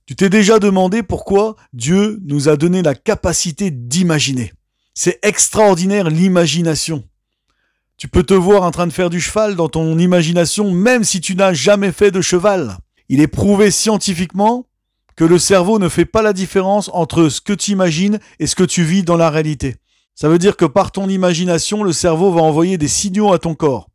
Tu t'es déjà demandé pourquoi Dieu nous a donné la capacité d'imaginer. C'est extraordinaire l'imagination. Tu peux te voir en train de faire du cheval dans ton imagination même si tu n'as jamais fait de cheval. Il est prouvé scientifiquement que le cerveau ne fait pas la différence entre ce que tu imagines et ce que tu vis dans la réalité. Ça veut dire que par ton imagination, le cerveau va envoyer des signaux à ton corps.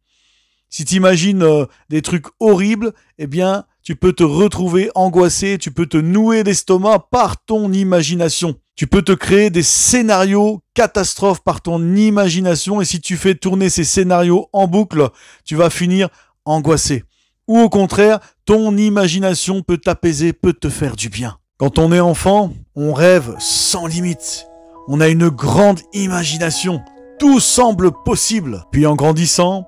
Si tu imagines des trucs horribles, eh bien, tu peux te retrouver angoissé, tu peux te nouer l'estomac par ton imagination. Tu peux te créer des scénarios catastrophes par ton imagination et si tu fais tourner ces scénarios en boucle, tu vas finir angoissé. Ou au contraire, ton imagination peut t'apaiser, peut te faire du bien. Quand on est enfant, on rêve sans limite. On a une grande imagination. Tout semble possible. Puis en grandissant,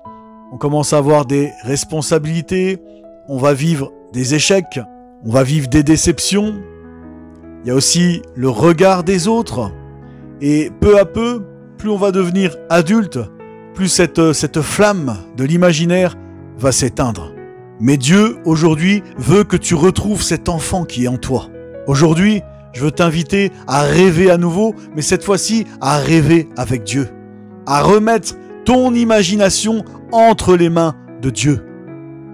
on commence à avoir des responsabilités, on va vivre des échecs, on va vivre des déceptions. Il y a aussi le regard des autres. Et peu à peu, plus on va devenir adulte, plus cette flamme de l'imaginaire va s'éteindre. Mais Dieu, aujourd'hui, veut que tu retrouves cet enfant qui est en toi. Aujourd'hui, je veux t'inviter à rêver à nouveau, mais cette fois-ci, à rêver avec Dieu. À remettre ton imagination entre les mains de Dieu.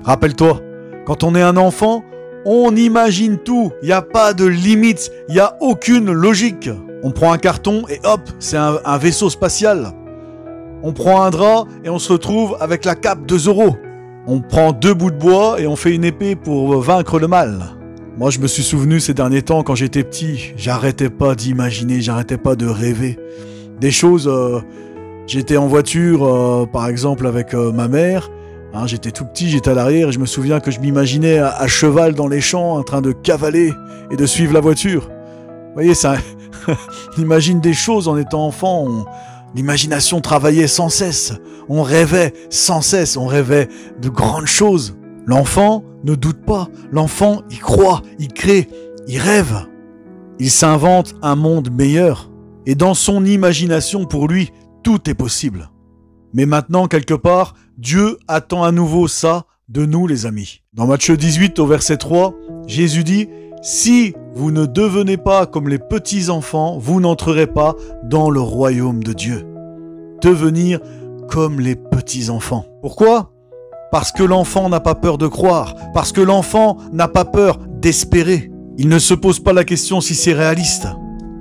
Rappelle-toi, quand on est un enfant, on imagine tout. Il n'y a pas de limite, il n'y a aucune logique. On prend un carton et hop, c'est un vaisseau spatial. On prend un drap et on se retrouve avec la cape de Zorro. On prend 2 bouts de bois et on fait une épée pour vaincre le mal. Moi, je me suis souvenu ces derniers temps, quand j'étais petit, j'arrêtais pas d'imaginer, j'arrêtais pas de rêver. Des choses... J'étais en voiture, par exemple, avec ma mère. Hein, j'étais tout petit, j'étais à l'arrière et je me souviens que je m'imaginais à cheval dans les champs, en train de cavaler et de suivre la voiture. Vous voyez, ça, on imagine des choses en étant enfant. L'imagination travaillait sans cesse. On rêvait sans cesse. On rêvait de grandes choses. L'enfant ne doute pas. L'enfant, il croit, il crée, il rêve. Il s'invente un monde meilleur. Et dans son imagination, pour lui, tout est possible. Mais maintenant, quelque part, Dieu attend à nouveau ça de nous, les amis. Dans Matthieu 18, au verset 3, Jésus dit « Si vous ne devenez pas comme les petits-enfants, vous n'entrerez pas dans le royaume de Dieu. » Devenir comme les petits-enfants. Pourquoi ? Parce que l'enfant n'a pas peur de croire. Parce que l'enfant n'a pas peur d'espérer. Il ne se pose pas la question si c'est réaliste.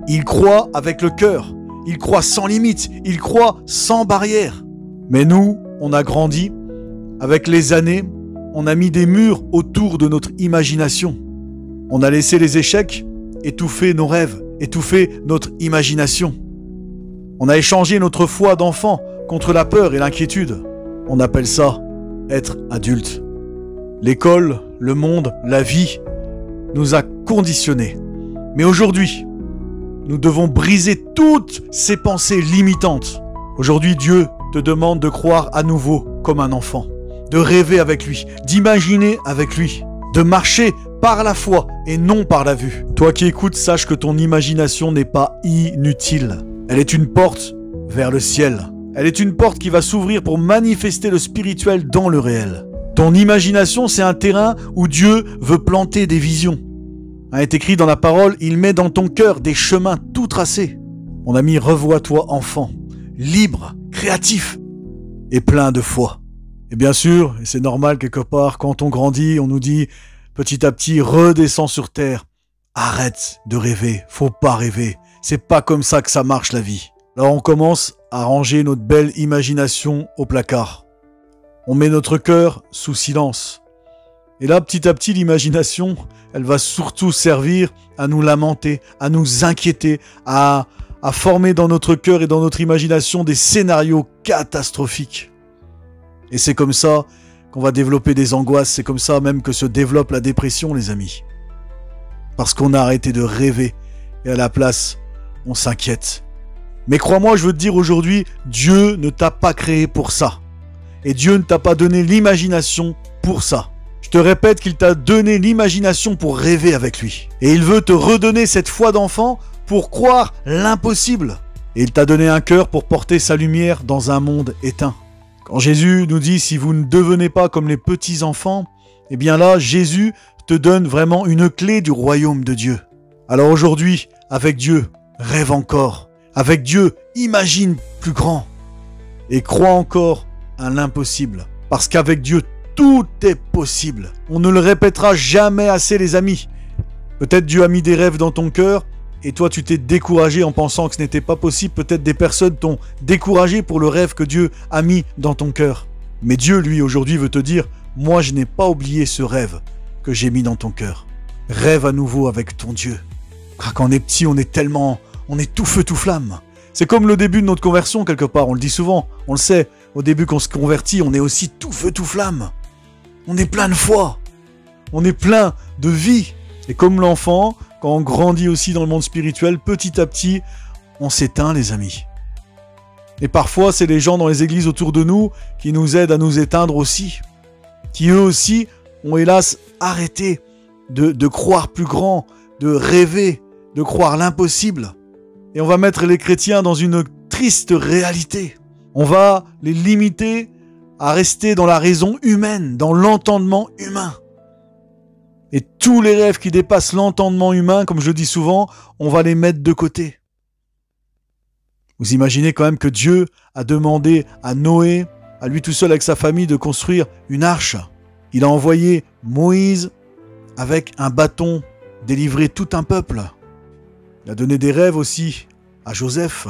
Il croit avec le cœur. Il croit sans limite, il croit sans barrière. Mais nous, on a grandi. Avec les années, on a mis des murs autour de notre imagination. On a laissé les échecs étouffer nos rêves, étouffer notre imagination. On a échangé notre foi d'enfant contre la peur et l'inquiétude. On appelle ça être adulte. L'école, le monde, la vie nous a conditionnés. Mais aujourd'hui, nous devons briser toutes ces pensées limitantes. Aujourd'hui, Dieu te demande de croire à nouveau comme un enfant, de rêver avec lui, d'imaginer avec lui, de marcher par la foi et non par la vue. Toi qui écoutes, sache que ton imagination n'est pas inutile. Elle est une porte vers le ciel. Elle est une porte qui va s'ouvrir pour manifester le spirituel dans le réel. Ton imagination, c'est un terrain où Dieu veut planter des visions. Est écrit dans la parole, il met dans ton cœur des chemins tout tracés. Mon ami, revois-toi enfant, libre, créatif et plein de foi. Et bien sûr, et c'est normal quelque part, quand on grandit, on nous dit petit à petit, redescends sur terre. Arrête de rêver, faut pas rêver. C'est pas comme ça que ça marche la vie. Alors on commence à ranger notre belle imagination au placard. On met notre cœur sous silence. Et là, petit à petit, l'imagination, elle va surtout servir à nous lamenter, à nous inquiéter, à former dans notre cœur et dans notre imagination des scénarios catastrophiques. Et c'est comme ça qu'on va développer des angoisses, c'est comme ça même que se développe la dépression, les amis. Parce qu'on a arrêté de rêver et à la place, on s'inquiète. Mais crois-moi, je veux te dire aujourd'hui, Dieu ne t'a pas créé pour ça. Et Dieu ne t'a pas donné l'imagination pour ça. Je te répète qu'il t'a donné l'imagination pour rêver avec lui. Et il veut te redonner cette foi d'enfant pour croire l'impossible. Et il t'a donné un cœur pour porter sa lumière dans un monde éteint. Quand Jésus nous dit « Si vous ne devenez pas comme les petits enfants », eh bien là, Jésus te donne vraiment une clé du royaume de Dieu. Alors aujourd'hui, avec Dieu, rêve encore. Avec Dieu, imagine plus grand. Et crois encore à l'impossible. Parce qu'avec Dieu, tout est possible. On ne le répétera jamais assez, les amis. Peut-être Dieu a mis des rêves dans ton cœur et toi tu t'es découragé en pensant que ce n'était pas possible. Peut-être des personnes t'ont découragé pour le rêve que Dieu a mis dans ton cœur. Mais Dieu, lui, aujourd'hui veut te dire, moi je n'ai pas oublié ce rêve que j'ai mis dans ton cœur. Rêve à nouveau avec ton Dieu. Car quand on est petit, on est tout feu, tout flamme. C'est comme le début de notre conversion quelque part, on le dit souvent, on le sait. Au début qu'on se convertit, on est aussi tout feu, tout flamme. On est plein de foi. On est plein de vie. Et comme l'enfant, quand on grandit aussi dans le monde spirituel, petit à petit, on s'éteint, les amis. Et parfois, c'est les gens dans les églises autour de nous qui nous aident à nous éteindre aussi. Qui eux aussi ont hélas arrêté de croire plus grand, de rêver, de croire l'impossible. Et on va mettre les chrétiens dans une triste réalité. On va les limiter à rester dans la raison humaine, dans l'entendement humain. Et tous les rêves qui dépassent l'entendement humain, comme je le dis souvent, on va les mettre de côté. Vous imaginez quand même que Dieu a demandé à Noé, à lui tout seul avec sa famille, de construire une arche. Il a envoyé Moïse avec un bâton délivrer tout un peuple. Il a donné des rêves aussi à Joseph.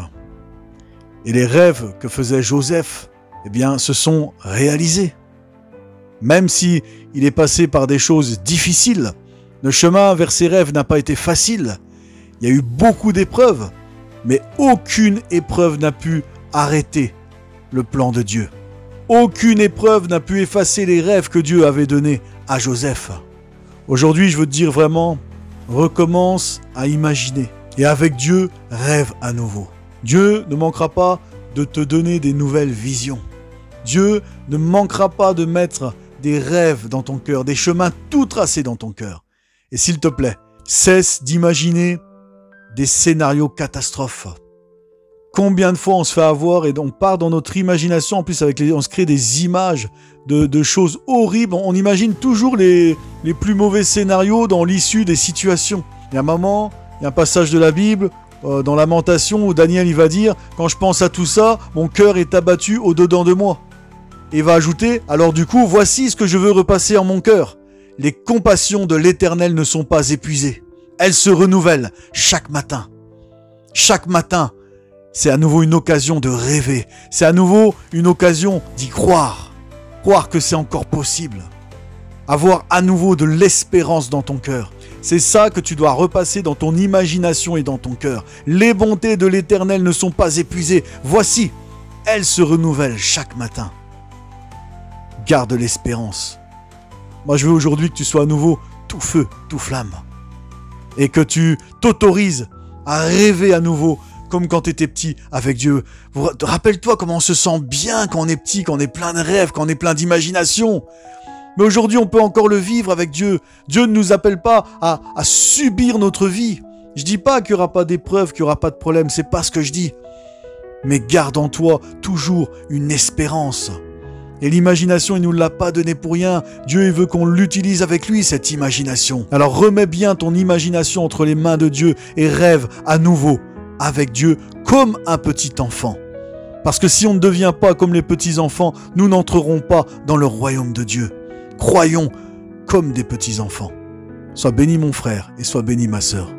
Et les rêves que faisait Joseph, eh bien, se sont réalisés. Même si il est passé par des choses difficiles, le chemin vers ses rêves n'a pas été facile. Il y a eu beaucoup d'épreuves, mais aucune épreuve n'a pu arrêter le plan de Dieu. Aucune épreuve n'a pu effacer les rêves que Dieu avait donnés à Joseph. Aujourd'hui, je veux te dire vraiment, recommence à imaginer. Et avec Dieu, rêve à nouveau. Dieu ne manquera pas de te donner des nouvelles visions. Dieu ne manquera pas de mettre des rêves dans ton cœur, des chemins tout tracés dans ton cœur. Et s'il te plaît, cesse d'imaginer des scénarios catastrophes. Combien de fois on se fait avoir et on part dans notre imagination, en plus on se crée des images de choses horribles. On imagine toujours les plus mauvais scénarios dans l'issue des situations. Il y a un moment, il y a un passage de la Bible, dans Lamentation, où Daniel il va dire « Quand je pense à tout ça, mon cœur est abattu au-dedans de moi. » Et il va ajouter « Alors du coup, voici ce que je veux repasser en mon cœur. Les compassions de l'Éternel ne sont pas épuisées. Elles se renouvellent chaque matin. » Chaque matin, c'est à nouveau une occasion de rêver. C'est à nouveau une occasion d'y croire. Croire que c'est encore possible. Avoir à nouveau de l'espérance dans ton cœur. C'est ça que tu dois repasser dans ton imagination et dans ton cœur. Les bontés de l'Éternel ne sont pas épuisées. Voici, elles se renouvellent chaque matin. Garde l'espérance. Moi, je veux aujourd'hui que tu sois à nouveau tout feu, tout flamme. Et que tu t'autorises à rêver à nouveau, comme quand tu étais petit avec Dieu. Rappelle-toi comment on se sent bien quand on est petit, quand on est plein de rêves, quand on est plein d'imagination. Mais aujourd'hui, on peut encore le vivre avec Dieu. Dieu ne nous appelle pas à subir notre vie. Je dis pas qu'il n'y aura pas d'épreuves, qu'il n'y aura pas de problème, c'est pas ce que je dis. Mais garde en toi toujours une espérance. Et l'imagination, il ne nous l'a pas donnée pour rien. Dieu, il veut qu'on l'utilise avec lui, cette imagination. Alors remets bien ton imagination entre les mains de Dieu et rêve à nouveau avec Dieu comme un petit enfant. Parce que si on ne devient pas comme les petits enfants, nous n'entrerons pas dans le royaume de Dieu. Croyons comme des petits enfants. Sois béni mon frère et sois béni ma sœur.